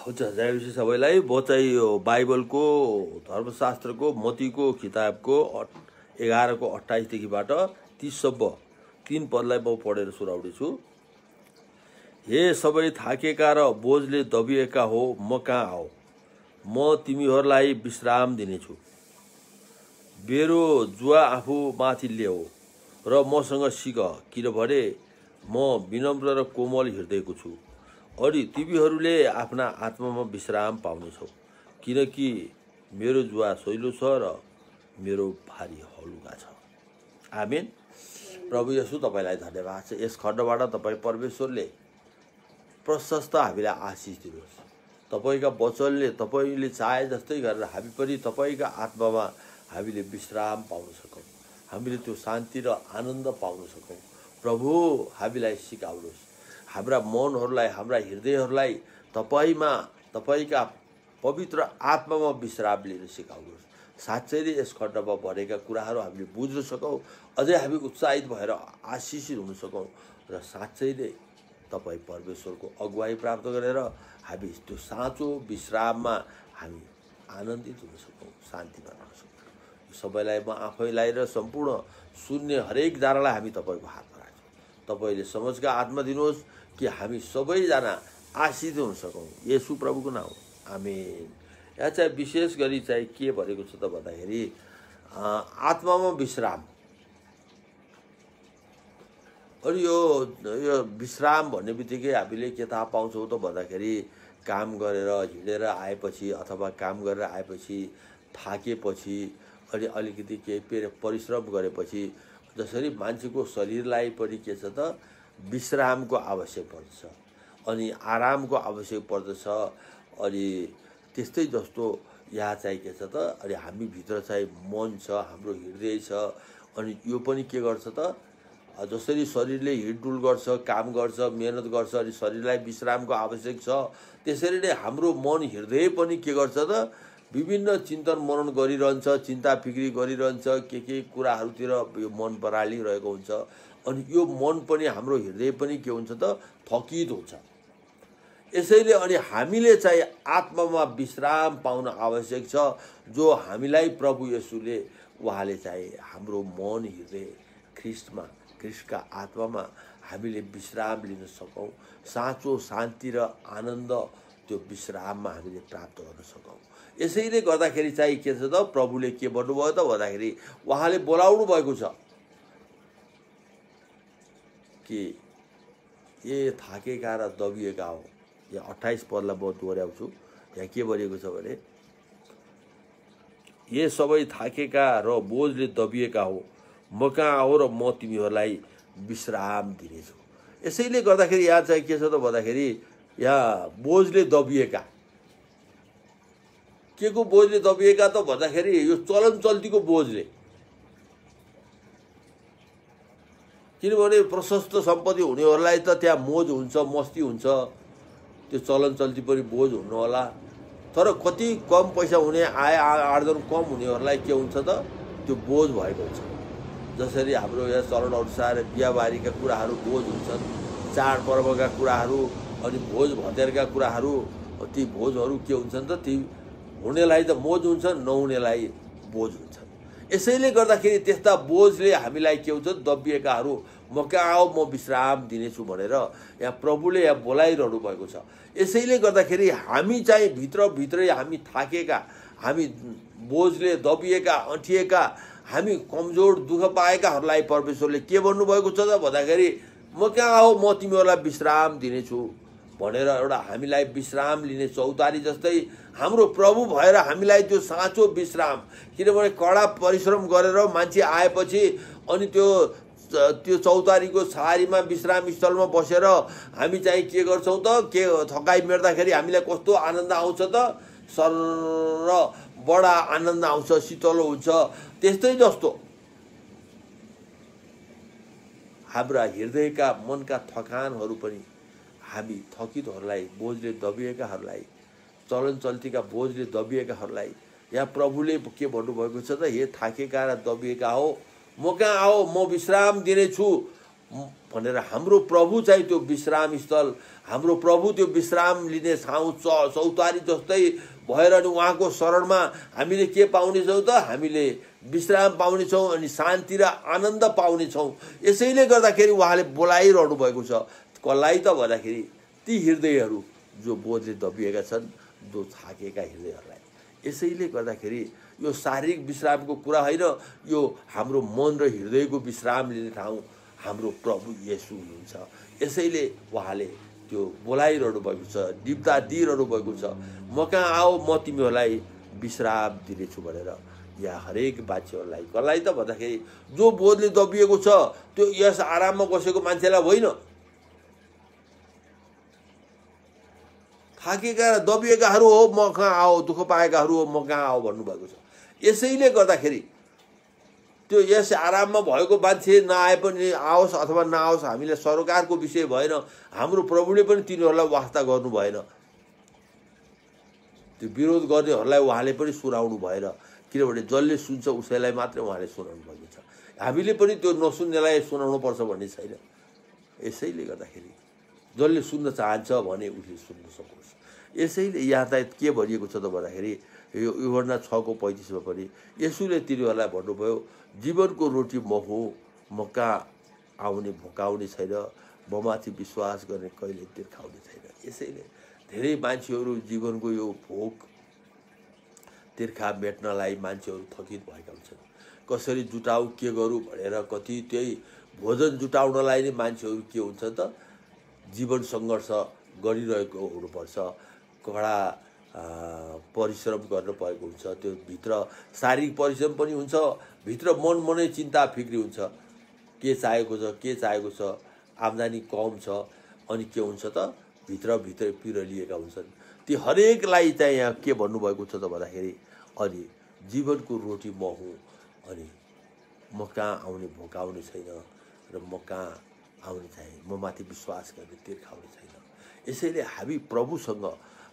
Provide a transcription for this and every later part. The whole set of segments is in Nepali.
हुन्छ जयसी सबैलाई। म चाहिँ यो बाइबलको धर्मशास्त्रको मत्तीको किताबको 11:28देखिबाट 30सम्म 3 पदलाई म पढेर सुनाउँदैछु। हे सबै थाकेका र बोझले दबिएका हो, म कहाँ आऊ, म तिमीहरूलाई विश्राम दिनेछु। मेरो जुवा आफू माथि ल्याऊ र मसँग सिक, किनभने म विनम्र र कोमल हृदयको छु, अनि तिमीहरूले आफ्ना आत्मामा विश्राम पाउनेछौ, किनकि मेरो जुवा सहिलो छ र मेरो भारी हलुका छ। आमेन। प्रभु येशू तपाईँलाई धन्यवाद छ। यस खण्डबाट तपाईँ परमेश्वरले प्रशस्त हामीलाई आशिष दिनुहोस्। तपाईँका वचनले तपाईँले चाहे जस्तै गरेर हामी पनि तपाईँका आत्मामा हामीले विश्राम पाउन सकौँ, हामीले त्यो शान्ति र आनन्द पाउन सकौँ। प्रभु हामीलाई सिकाउनुहोस्, हाम्रा मनहरूलाई, हाम्रा हृदयहरूलाई तपाईँमा, तपाईँका पवित्र आत्मामा विश्राम लिन सिकाउनुहोस्। साँच्चै नै यस खण्डमा भनेका कुराहरू हामीले बुझ्न सकौँ, अझै हामी उत्साहित भएर आशिषित हुन सकौँ र साँच्चै नै तपाईँ परमेश्वरको अगुवाई प्राप्त गरेर हामी त्यो साँचो विश्राममा हामी आनन्दित हुन सकौँ, शान्तिमा रहन सकौँ। सबैलाई म आफैलाई र सम्पूर्ण सुन्ने हरेकजनालाई हामी तपाईँको हातमा राख्छौँ। तपाईँले समझका आत्मा दिनुहोस् कि हामी सबैजना आशिष हुन सकौँ, येशू प्रभुको नाम। आमेन। यहाँ चाहिँ विशेष गरी चाहिँ के भनेको छ त भन्दाखेरि आत्मामा विश्राम। अनि यो विश्राम भन्ने बित्तिकै हामीले के थाहा पाउँछौँ त भन्दाखेरि काम गरेर हिँडेर आएपछि अथवा काम गरेर आएपछि थाकेपछि अनि अलिकति केही परिश्रम गरेपछि जसरी मान्छेको शरीरलाई पनि के छ त विश्रामको आवश्यक पर्दछ, अनि आरामको आवश्यक पर्दछ। अनि त्यस्तै जस्तो यहाँ चाहिँ के छ त, अनि हामी भित्र चाहिँ मन छ, हाम्रो हृदय छ, अनि यो पनि के गर्छ त, जसरी शरीरले हिँडडुल गर्छ, काम गर्छ, मेहनत गर्छ, अनि शरीरलाई विश्रामको आवश्यक छ, त्यसरी नै हाम्रो मन हृदय पनि के गर्छ त, विभिन्न चिन्तन मनन गरिरहन्छ, चिन्ता फिक्री गरिरहन्छ, के कुराहरूतिर यो मन बरालिरहेको हुन्छ। अनि यो मन पनि, हाम्रो हृदय पनि के हुन्छ त, थकित हुन्छ। यसैले अनि हामीले चाहिँ आत्मामा विश्राम पाउन आवश्यक छ, जो हामीलाई प्रभु येशूले उहाँले चाहिँ हाम्रो मन हृदय ख्रिस्टमा, ख्रिस्टका आत्मामा हामीले विश्राम लिन सकौँ, साँचो शान्ति र आनन्द त्यो विश्राममा हामीले प्राप्त गर्न सकौँ। यसैले गर्दाखेरि चाहिँ के छ त, प्रभुले के भन्नुभयो त भन्दाखेरि उहाँले बोलाउनु भएको छ कि ये थाकेका र दबिएका हो। यहाँ 28 पदलाई म दोहोऱ्याउँछु। यहाँ के भनेको छ भने ये सबै थाकेका र बोझले दबिएका हो, म कहाँ आऊ र म तिमीहरूलाई विश्राम दिनेछु। यसैले गर्दाखेरि यहाँ चाहिँ के छ त भन्दाखेरि यहाँ बोझले दबिएका, के को बोझले दबिएका त भन्दाखेरि यो चलन चल्तीको बोझले। किनभने प्रशस्त सम्पत्ति हुनेहरूलाई त त्यहाँ मोज हुन्छ, मस्ती हुन्छ, त्यो चलन चल्ती पनि बोझ हुनु होला। तर कति कम पैसा हुने, आय आर्जन कम हुनेहरूलाई के हुन्छ त, त्यो बोझ भएको हुन्छ। जसरी हाम्रो यहाँ चलन अनुसार बिहाबारीका कुराहरू बोझ हुन्छन्, चाडपर्वका कुराहरू, अनि भोज भतेरका कुराहरू, ती भोजहरू के हुन्छन् त, ती हुनेलाई त मोज हुन्छन्, नहुनेलाई बोझ हुन्छन्। यसैले गर्दाखेरि त्यस्ता बोझले हामीलाई के हुन्छ, दबिएकाहरू म कहाँ आऊ, म विश्राम दिनेछु भनेर यहाँ प्रभुले यहाँ बोलाइरहनु भएको छ। यसैले गर्दाखेरि हामी चाहिँ भित्रभित्रै हामी थाकेका, हामी बोझले दबिएका, अँटिएका, हामी कमजोर, दुःख पाएकाहरूलाई परमेश्वरले के भन्नुभएको छ त भन्दाखेरि म कहाँ आऊ, म तिमीहरूलाई विश्राम दिनेछु भनेर एउटा हामीलाई विश्राम लिने चौतारी जस्तै हाम्रो प्रभु भएर हामीलाई त्यो साँचो विश्राम। किनभने कडा परिश्रम गरेर मान्छे आएपछि अनि त्यो चौतारीको छारीमा विश्राम स्थलमा बसेर हामी चाहिँ के गर्छौँ त, के थकाइ मेट्दाखेरि हामीलाई कस्तो आनन्द आउँछ त, सर बडा आनन्द आउँछ, शीतलो हुन्छ। त्यस्तै जस्तो हाम्रा हृदयका, मनका थकानहरू पनि हामी थकितहरूलाई, बोझले दबिएकाहरूलाई, चलन चल्तीका बोझले दबिएकाहरूलाई यहाँ प्रभुले के भन्नुभएको छ त, हे थाकेका र दबिएका हो, म कहाँ आऊ, म विश्राम दिनेछु। भनेर हाम्रो प्रभु चाहिँ त्यो विश्राम स्थल, हाम्रो प्रभु त्यो विश्राम लिने ठाउँ चौतारी जस्तै भएर अनि उहाँको शरणमा हामीले के पाउनेछौँ त? हामीले विश्राम पाउनेछौँ अनि शान्ति र आनन्द पाउनेछौँ। यसैले गर्दाखेरि उहाँले बोलाइरहनु भएको छ। कसलाई त भन्दाखेरि ती हृदयहरू जो बोझले दबिएका छन्, जो थाकेका हृदयहरूलाई। यसैले गर्दाखेरि यो शारीरिक विश्रामको कुरा होइन, यो हाम्रो मन र हृदयको विश्राम लिने ठाउँ हाम्रो प्रभु येशू हुनुहुन्छ। यसैले उहाँले त्यो बोलाइरहनु भएको छ, निम्ता दिइरहनु भएको छ। म कहाँ आओ, म तिमीहरूलाई विश्राम दिनेछु भनेर। यहाँ हरेक मान्छेहरूलाई, कसलाई त भन्दाखेरि जो बोझले दबिएको छ, त्यो यस आराममा बसेको मान्छेलाई होइन, थाकेका दबिएकाहरू हो म कहाँ आओ, दुःख पाएकाहरू हो म कहाँ आओ भन्नुभएको छ। यसैले गर्दाखेरि त्यो यस आराममा भएको मान्छे नआए पनि आओस् अथवा नआओस्, हामीलाई सरकारको विषय भएन। हाम्रो प्रभुले पनि तिनीहरूलाई वास्ता गर्नु भएन, त्यो विरोध गर्नेहरूलाई उहाँले पनि सुनाउनु भएन, किनभने जसले सुन्छ उसैलाई मात्रै उहाँले सुनाउनु भएको छ। हामीले पनि त्यो नसुन्नेलाई सुनाउनु पर्छ भन्ने छैन। यसैले गर्दाखेरि जसले सुन्न चाहन्छ भने उसले सुन्न सकोस्। यसैले यहाँ त के भनिएको छ त भन्दाखेरि यो यूहन्ना 6:35 पनि येशूले तिनीहरूलाई भन्नुभयो, जीवनको रोटी म हो, म कहाँ आउने भोकाउने छैन, ममाथि विश्वास गर्ने कहिले तिर्खाउने छैन। यसैले धेरै मान्छेहरू जीवनको यो भोक तिर्खा मेट्नलाई मान्छेहरू थकित भएका हुन्छन्। कसरी जुटाऊ, के गरौँ भनेर कति त्यही भोजन जुटाउनलाई नै मान्छेहरू के हुन्छ त, जीवन सङ्घर्ष गरिरहेको हुनुपर्छ, कडा परिश्रम गर्नु परेको हुन्छ। त्यो भित्र शारीरिक परिश्रम पनि हुन्छ, भित्र मनै चिन्ता फिक्री हुन्छ, के चाहेको छ, के चाहेको छ, आम्दानी कम छ, अनि के हुन्छ त भित्र पिरलिएका हुन्छन्। ती हरेकलाई चाहिँ यहाँ के भन्नुभएको छ त भन्दाखेरि, अनि जीवनको रोटी म हुँ, अनि म कहाँ आउने भोकाउने छैन, र म कहाँ आउने चाहिँ म माथि विश्वास गर्ने तिर्खाउने छैन। यसैले हामी प्रभुसँग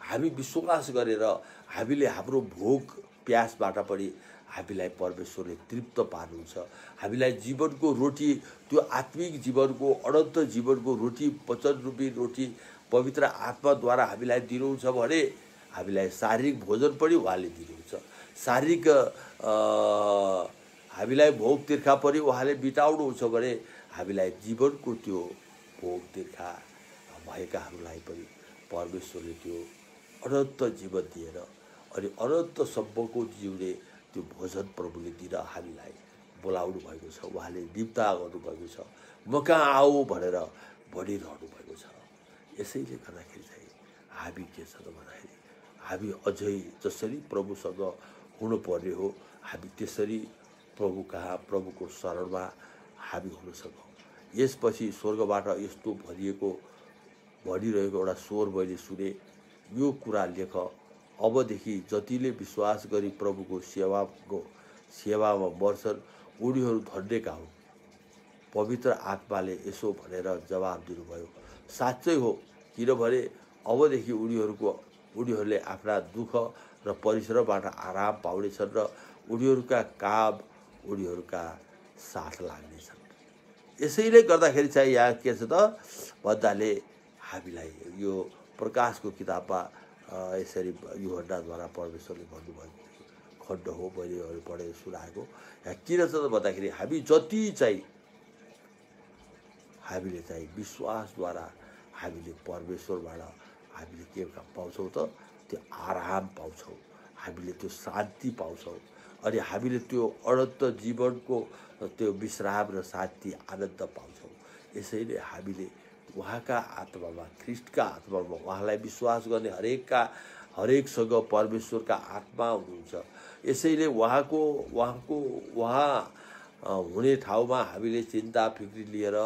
हामी विश्वास गरेर हामीले हाम्रो भोक प्यासबाट पनि हामीलाई परमेश्वरले तृप्त पार्नुहुन्छ। हामीलाई जीवनको रोटी, त्यो आत्मिक जीवनको, अनन्त जीवनको रोटी, वचन रूपी रोटी पवित्र आत्माद्वारा हामीलाई दिनुहुन्छ भने हामीलाई शारीरिक भोजन पनि उहाँले दिनुहुन्छ। शारीरिक हामीलाई भोक तिर्खा पनि उहाँले बिताउनुहुन्छ भने हामीलाई जीवनको त्यो भोक तिर्खा भएकाहरूलाई पनि परमेश्वरले त्यो अनन्त जीवन दिएर अनि अनन्त सम्मको जिउने त्यो भोजन प्रभुले दिन हामीलाई बोलाउनु भएको छ। उहाँले निम्ता गर्नुभएको छ, म कहाँ आऊ भनेर भनिरहनु भएको छ। यसैले गर्दाखेरि चाहिँ हामी के छ त भन्दाखेरि हामी अझै जसरी प्रभुसँग हुनुपर्ने हो, हामी त्यसरी प्रभु कहाँ, प्रभुको शरणमा हामी हुन सकौँ। यसपछि स्वर्गबाट यस्तो भनिरहेको एउटा स्वर मैले सुने, यो कुरा लेख, अबदेखि जतिले विश्वास गरी प्रभुको सेवामा मर्छन् उनीहरू धन्यका हुन्। पवित्र आत्माले यसो भनेर जवाब दिनुभयो, साँच्चै हो, किनभने अबदेखि उनीहरूले आफ्ना दुःख र परिश्रमबाट आराम पाउनेछन् र उनीहरूका काम उनीहरूका साथ लाग्नेछन्। यसैले गर्दाखेरि चाहिँ यहाँ के छ त भन्दाले हामीलाई यो प्रकाशको किताबमा यसरी यूहन्नाद्वारा परमेश्वरले भन्नुभएको खण्ड हो, मैले पढेर सुनाएको। यहाँ किन छ त भन्दाखेरि हामी जति चाहिँ हामीले चाहिँ विश्वासद्वारा हामीले परमेश्वरबाट हामीले के पाउँछौँ त, त्यो आराम पाउँछौँ, हामीले त्यो शान्ति पाउँछौँ, अनि हामीले त्यो अनन्त जीवनको त्यो विश्राम र शान्ति आनन्द पाउँछौँ। यसैले हामीले उहाँका आत्मामा, ख्रिस्टका आत्मामा, उहाँलाई विश्वास गर्ने हरेकसँग परमेश्वरका आत्मा हुनुहुन्छ। यसैले उहाँ हुने ठाउँमा हामीले चिन्ता फिक्री लिएर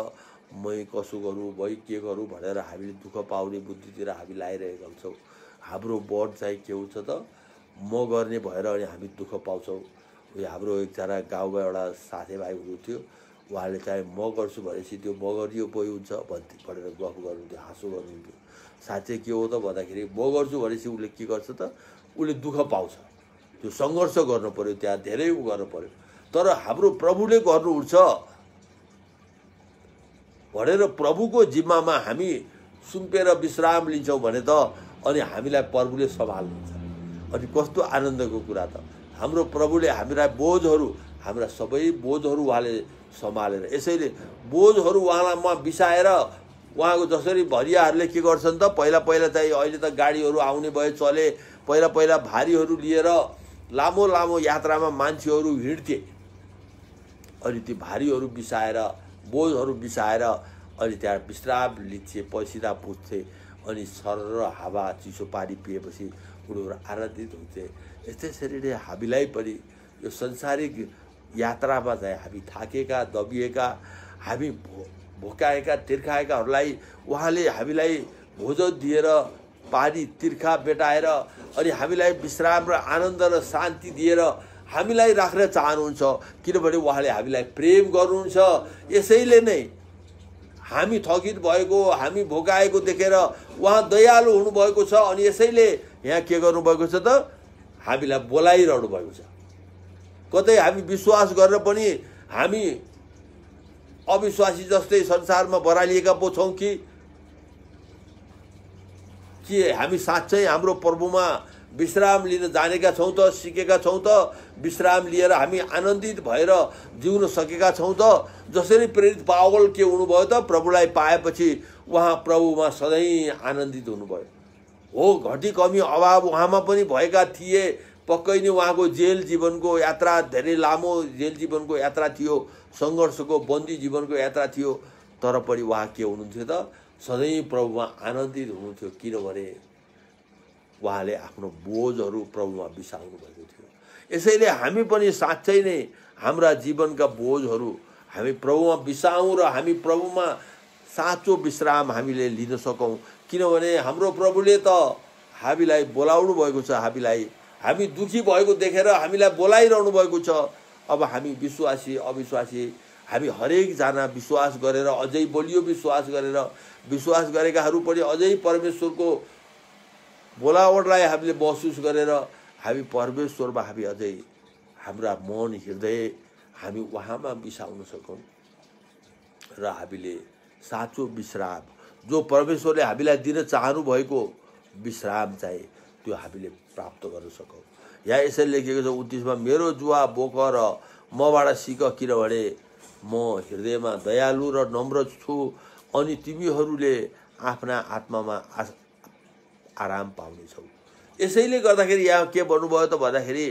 मै कसो गरौँ, मै के गरौँ भनेर हामीले दुःख पाउने बुद्धितिर हामी लागिरहेका हुन्छौँ। हाम्रो मन चाहिँ के हुन्छ त, म गर्ने भएर अनि हामी दुःख पाउँछौँ। हाम्रो एकजना गाउँमा एउटा साथीभाइ हुनुहुन्थ्यो, उहाँले चाहिँ म गर्छु भनेपछि त्यो म गरियो बोइ हुन्छ भनेर गफ गर्नुहुन्थ्यो, हाँसो गर्नुहुन्थ्यो। साँच्चै के हो त भन्दाखेरि म गर्छु भनेपछि उसले के गर्छ त, उसले दुःख पाउँछ, त्यो सङ्घर्ष गर्नु पर्यो, त्यहाँ धेरै गर्नु पर्यो। तर हाम्रो प्रभुले गर्नुहुन्छ, भनेर प्रभुको जिम्मामा हामी सुम्पेर विश्राम लिन्छौँ भने त अनि हामीलाई प्रभुले सम्हाल्नुहुन्छ। अनि कस्तो आनन्दको कुरा त, हाम्रो प्रभुले हामीलाई बोझहरू, हाम्रा सबै बोझहरू उहाँले सम्हालेर, यसैले बोझहरू उहाँमा बिसाएर उहाँको जसरी भरियाहरूले के गर्छन् त, पहिला पहिला चाहिँ अहिले त गाडीहरू आउने भए चले, पहिला पहिला भारीहरू लिएर लामो लामो यात्रामा मान्छेहरू हिँड्थे। अनि ती भारीहरू बिसाएर, बोझहरू बिसाएर अनि त्यहाँ विश्राम लिन्छे, पसिना पुज्थे, अनि सरर हावा चिसो पानी पिएपछि उनीहरू आनन्दित हुन्थे। यसरी नै हामीलाई पनि यो संसारिक यात्रामा चाहिँ हामी थाकेका, दबिएका, हामी भोकाएका, तिर्खाएकाहरूलाई उहाँले हामीलाई भोजन दिएर, पानी तिर्खा मेटाएर, अनि हामीलाई विश्राम र आनन्द र शान्ति दिएर हामीलाई राख्न चाहनुहुन्छ, किनभने उहाँले हामीलाई प्रेम गर्नुहुन्छ। यसैले नै हामी थकित भएको, हामी भोकाएको देखेर उहाँ दयालु हुनुभएको छ। अनि यसैले यहाँ के गर्नुभएको छ त, हामीलाई बोलाइरहनु भएको छ। कतै हामी विश्वास गरेर पनि हामी अविश्वासी जस्तै संसारमा बरालिएका पो छौँ कि हामी साँच्चै हाम्रो प्रभुमा विश्राम लिन जानेका छौँ त, सिकेका छौँ त, विश्राम लिएर हामी आनन्दित भएर जिउन सकेका छौँ त। जसरी प्रेरित पावल के हुनुभयो त, प्रभुलाई पाएपछि उहाँ प्रभुमा सधैँ आनन्दित हुनुभयो। हो, घटी कमी अभाव उहाँमा पनि भएका थिए, पक्कै नै उहाँको जेल जीवनको यात्रा धेरै लामो जेल जीवनको यात्रा थियो, सङ्घर्षको बन्दी जीवनको यात्रा थियो, तर पनि उहाँ के हुनुहुन्थ्यो त, सधैँ प्रभुमा आनन्दित हुनुहुन्थ्यो, किनभने उहाँले आफ्नो बोझहरू प्रभुमा बिसाउनु भएको थियो। यसैले हामी पनि साँच्चै नै हाम्रा जीवनका बोझहरू हामी प्रभुमा बिसाउँ र हामी प्रभुमा साँचो विश्राम हामीले लिन सकौँ, किनभने हाम्रो प्रभुले त हामीलाई बोलाउनु भएको छ। हामी दुखी भएको देखेर हामीलाई बोलाइरहनु भएको छ। अब हामी विश्वासी अविश्वासी हामी हरेकजना विश्वास गरेर, अझै बलियो विश्वास गरेर, विश्वास गरेकाहरू पनि अझै परमेश्वरको बोलावटलाई हामीले महसुस गरेर हामी परमेश्वरमा हामी अझै हाम्रा मन हृदय हामी उहाँमा बिसाउन सकौँ र हामीले साँचो विश्राम जो परमेश्वरले हामीलाई दिन चाहनु भएको विश्राम चाहिँ त्यो हामीले प्राप्त गर्न सकौँ। यहाँ यसरी लेखेको छ 29मा, मेरो जुवा बोक र मबाट सिक, किनभने म हृदयमा दयालु र नम्र छु, अनि तिमीहरूले आफ्ना आत्मामा आराम पाउनेछौ। यसैले गर्दाखेरि यहाँ के भन्नुभयो त भन्दाखेरि,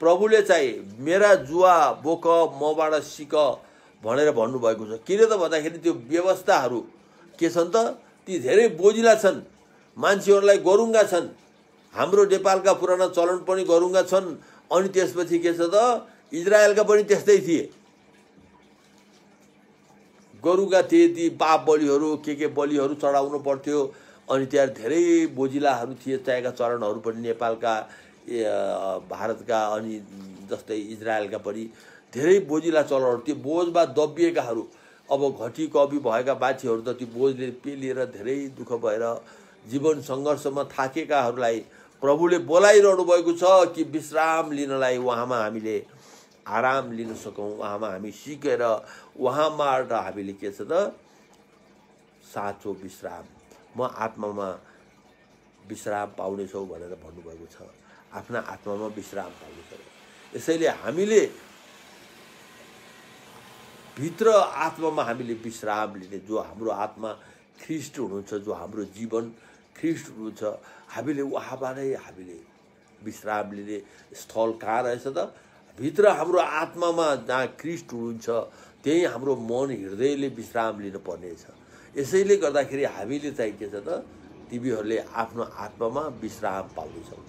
प्रभुले चाहिँ मेरा जुवा बोक मबाट सिक भनेर भन्नुभएको छ। किन त भन्दाखेरि त्यो व्यवस्थाहरू के छन् त, ती धेरै बोझिला छन्, मान्छेहरूलाई गरुङ्गा छन्। हाम्रो नेपालका पुराना चलन पनि गरुङ्गा छन्। अनि त्यसपछि के छ त, इजरायलका पनि त्यस्तै थिए, गरुङ्गा थिए। ती पाप बलिहरू के बलिहरू चढाउनु पर्थ्यो। अनि त्यहाँ धेरै बोझिलाहरू थिए, चाहिएका चरणहरू पनि नेपालका, भारतका, अनि जस्तै इजरायलका पनि धेरै बोझिला चरणहरू। त्यो बोझमा दबिएकाहरू, अब घटी कमी भएका मान्छेहरू त त्यो बोझले पेलिएर धेरै दुःख भएर जीवन सङ्घर्षमा थाकेकाहरूलाई प्रभुले बोलाइरहनु भएको छ कि विश्राम लिनलाई उहाँमा हामीले आराम लिन सकौँ, उहाँमा हामी सिकेर उहाँबाट हामीले के छ त, साँचो विश्राम, म आत्मामा विश्राम पाउनेछौ भनेर भन्नुभएको छ। आफ्ना आत्मामा विश्राम पाउनेछ। यसैले हामीले भित्र आत्मामा हामीले विश्राम लिने, जो हाम्रो आत्मा ख्रिस्ट हुनुहुन्छ, जो हाम्रो जीवन ख्रिस्ट हुनुहुन्छ, हामीले उहाँमा नै हामीले विश्राम लिने स्थल कहाँ रहेछ त, भित्र हाम्रो आत्मामा जहाँ ख्रिस्ट हुनुहुन्छ त्यही हाम्रो मन हृदयले विश्राम लिनुपर्नेछ। यसैले गर्दाखेरि हामीले चाहिँ के छ त, तिमीहरूले आफ्नो आत्मामा विश्राम पाउनेछौ।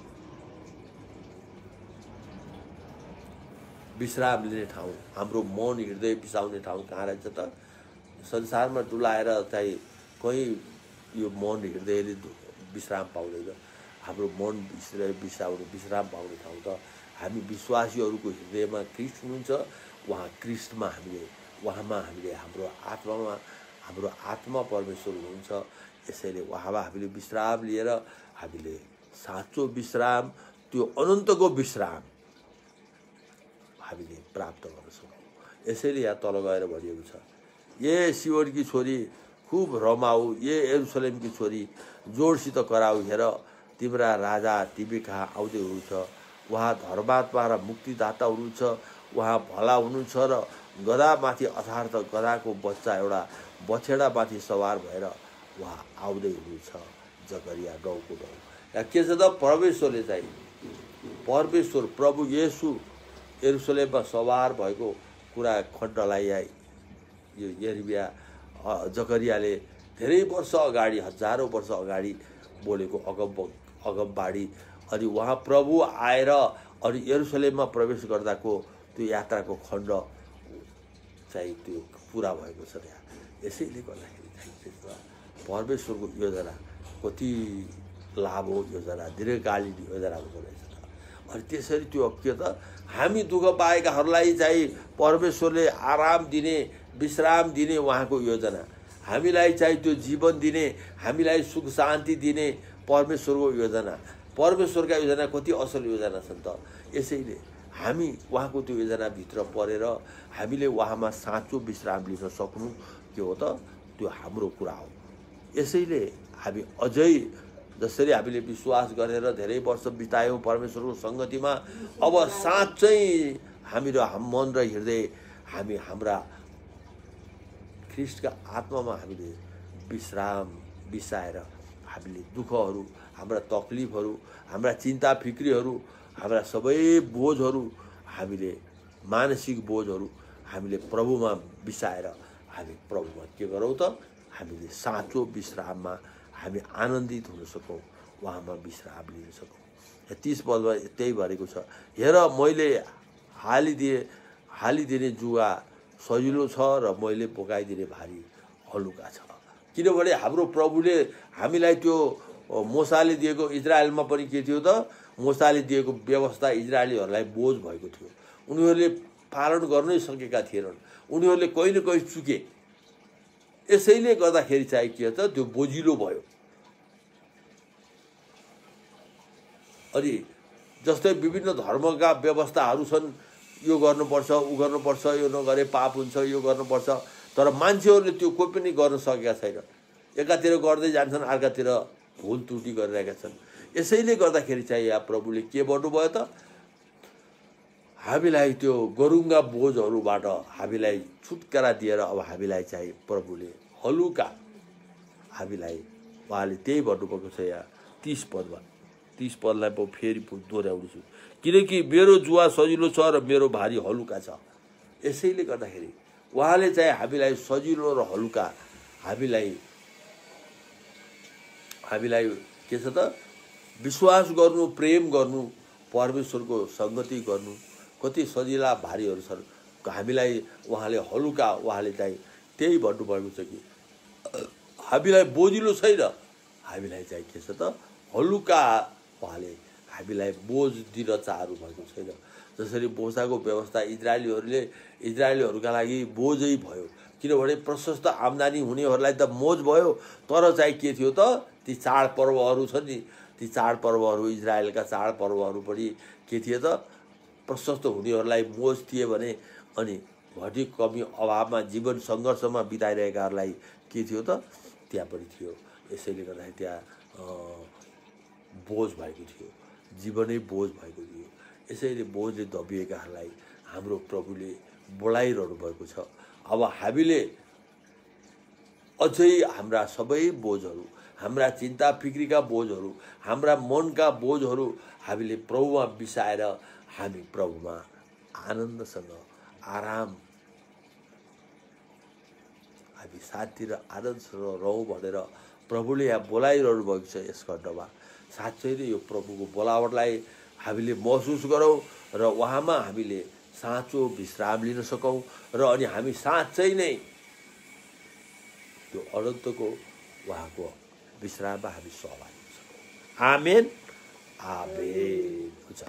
विश्राम लिने ठाउँ, हाम्रो मन हृदय बिसाउने ठाउँ कहाँ रहेछ त, संसारमा डुलाएर चाहिँ कहीँ यो मन हृदयले विश्राम पाउँदैन। हाम्रो मन विश्राम पाउने ठाउँ त हामी विश्वासीहरूको हृदयमा ख्रिस्ट हुनुहुन्छ, उहाँ ख्रिस्टमा हामीले, उहाँमा हामीले हाम्रो आत्मा परमेश्वर हुनुहुन्छ। यसैले उहाँमा हामीले विश्राम लिएर हामीले साँचो विश्राम, त्यो अनन्तको विश्राम हामीले प्राप्त गर्न सकौँ। यसैले यहाँ तल गएर भनिएको छ, ये सियोनकी छोरी खूब रमाऊ, ये यरुशलेमकी छोरी जोडसित कराऊ। हेर तिम्रा राजा तिमी कहाँ आउँदै हुनुहुन्छ। उहाँ धर्मात्मा र मुक्तिदाता हुनुहुन्छ। उहाँ भला हुनुहुन्छ र गधामाथि अर्थात् गधाको बच्चा एउटा बछेडामाथि सवार भएर उहाँ आउँदै हुनुहुन्छ। जकरिया 9:9। यहाँ के छ त, परमेश्वरले चाहिँ परमेश्वर प्रभु येशू यरुशलेममा सवार भएको कुरा खण्डलाई यो यिर्मया जकरियाले धेरै वर्ष अगाडि, हजारौँ वर्ष अगाडि बोलेको अगमबाडी। अनि उहाँ प्रभु आएर अनि यरुशलेममा प्रवेश गर्दाको त्यो यात्राको खण्ड चाहिँ त्यो पुरा भएको छ यहाँ। यसैले गर्दाखेरि चाहिँ परमेश्वरको योजना कति लाभ हो, योजना दीर्घकालीन योजना हुँदो रहेछ। अनि त्यसरी त्यो के त, हामी दुःख पाएकाहरूलाई चाहिँ परमेश्वरले आराम दिने, विश्राम दिने उहाँको योजना, हामीलाई चाहिँ त्यो जीवन दिने, हामीलाई सुख शान्ति दिने परमेश्वरको योजना। परमेश्वरका योजना कति असल योजना छन् त। यसैले हामी उहाँको त्यो योजनाभित्र परेर हामीले उहाँमा साँचो विश्राम लिन सक्नु के हो त, त्यो हाम्रो कुरा हो। यसैले हामी अझै जसरी हामीले विश्वास गरेर धेरै वर्ष बितायौँ परमेश्वरको सङ्गतिमा, अब साँच्चै हामीहरू मन र हृदय हामी हाम्रा ख्रिस्टका आत्मामा हामीले विश्राम बिसाएर हामीले दुःखहरू, हाम्रा तकलिफहरू, हाम्रा चिन्ता फिक्रीहरू, हाम्रा सबै बोझहरू, हामीले मानसिक बोझहरू हामीले प्रभुमा बिसाएर हामी प्रभुमा के गरौँ त, हामीले साँचो विश्राममा हामी आनन्दित हुन सकौँ, उहाँमा विश्राम लिन सकौँ। 30 पदमा त्यही भनेको छ, हेर मैले हालिदिने जुवा सजिलो छ र मैले बोकाइदिने भारी हलुका छ। किनभने हाम्रो प्रभुले हामीलाई त्यो मोसाले दिएको, इजरायलमा पनि के थियो त, मोसाले दिएको व्यवस्था इजरायलीहरूलाई बोझ भएको थियो। उनीहरूले पालन गर्नै सकेका थिएनन्, उनीहरूले कहीँ न कहीँ चुके। यसैले गर्दाखेरि चाहिँ के त, त्यो बोझिलो भयो। अनि जस्तै विभिन्न धर्मका व्यवस्थाहरू छन्, यो गर्नुपर्छ, ऊ गर्नुपर्छ, यो नगरे पाप हुन्छ, यो गर्नुपर्छ, तर मान्छेहरूले त्यो कोही पनि गर्न सकेका छैन। एकातिर गर्दै जान्छन्, अर्कातिर भुल त्रुटि गरिरहेका छन्। यसैले गर्दाखेरि चाहिँ यहाँ प्रभुले के भन्नुभयो त, हामीलाई त्यो गरुङ्गा बोझहरूबाट हामीलाई छुटकारा दिएर अब हामीलाई चाहिँ प्रभुले हलुका, हामीलाई उहाँले त्यही भन्नुभएको छ यहाँ 30 पदमा। 30 पदलाई म फेरि दोहोऱ्याउँछु, किनकि मेरो जुवा सजिलो छ र मेरो भारी हलुका छ। यसैले गर्दाखेरि उहाँले चाहिँ हामीलाई सजिलो र हलुका, हामीलाई के छ त, विश्वास गर्नु, प्रेम गर्नु, परमेश्वरको सङ्गति गर्नु कति सजिला भारीहरू छन्। हामीलाई उहाँले हलुका, उहाँले चाहिँ त्यही भन्नुभएको छ कि हामीलाई बोझिलो छैन, हामीलाई चाहिँ के छ त, हलुका उहाँले हामीलाई बोझ दिन चाहनु भएको छैन। जसरी मोसाको व्यवस्था इजरायलीहरूका लागि बोझै भयो, किनभने प्रशस्त आम्दानी हुनेहरूलाई त मोज भयो, तर चाहिँ के थियो त, ती चाडपर्वहरू छन् नि, ती चाडपर्वहरू, इजरायलका चाडपर्वहरू पनि के थिए त, प्रशस्त हुनेहरूलाई मोज थिए भने, अनि घटी कमी अभावमा जीवन सङ्घर्षमा बिताइरहेकाहरूलाई के थियो त, त्यहाँ पनि थियो। यसैले गर्दाखेरि त्यहाँ बोझ भएको थियो, जीवनै बोझ भएको थियो। यसैले बोझले दबिएकाहरूलाई हाम्रो प्रभुले बोलाइरहनु भएको छ। अब हामीले अझै हाम्रा सबै बोझहरू, हाम्रा चिन्ता फिक्रीका बोझहरू, हाम्रा मनका बोझहरू हामीले प्रभुमा बिसाएर हामी प्रभुमा आनन्दसँग आराम, हामी शान्ति र आनन्दसँग रहौँ भनेर प्रभुले यहाँ बोलाइरहनु भएको छ। यस खण्डमा साँच्चै नै यो प्रभुको बोलावटलाई हामीले महसुस गरौँ र उहाँमा हामीले साँचो विश्राम लिन सकौँ र अनि हामी साँच्चै नै त्यो अनन्तको उहाँको विश्राममा हामी सहभागी हुन सकौँ। आमेन, आमेन। हुन्छ।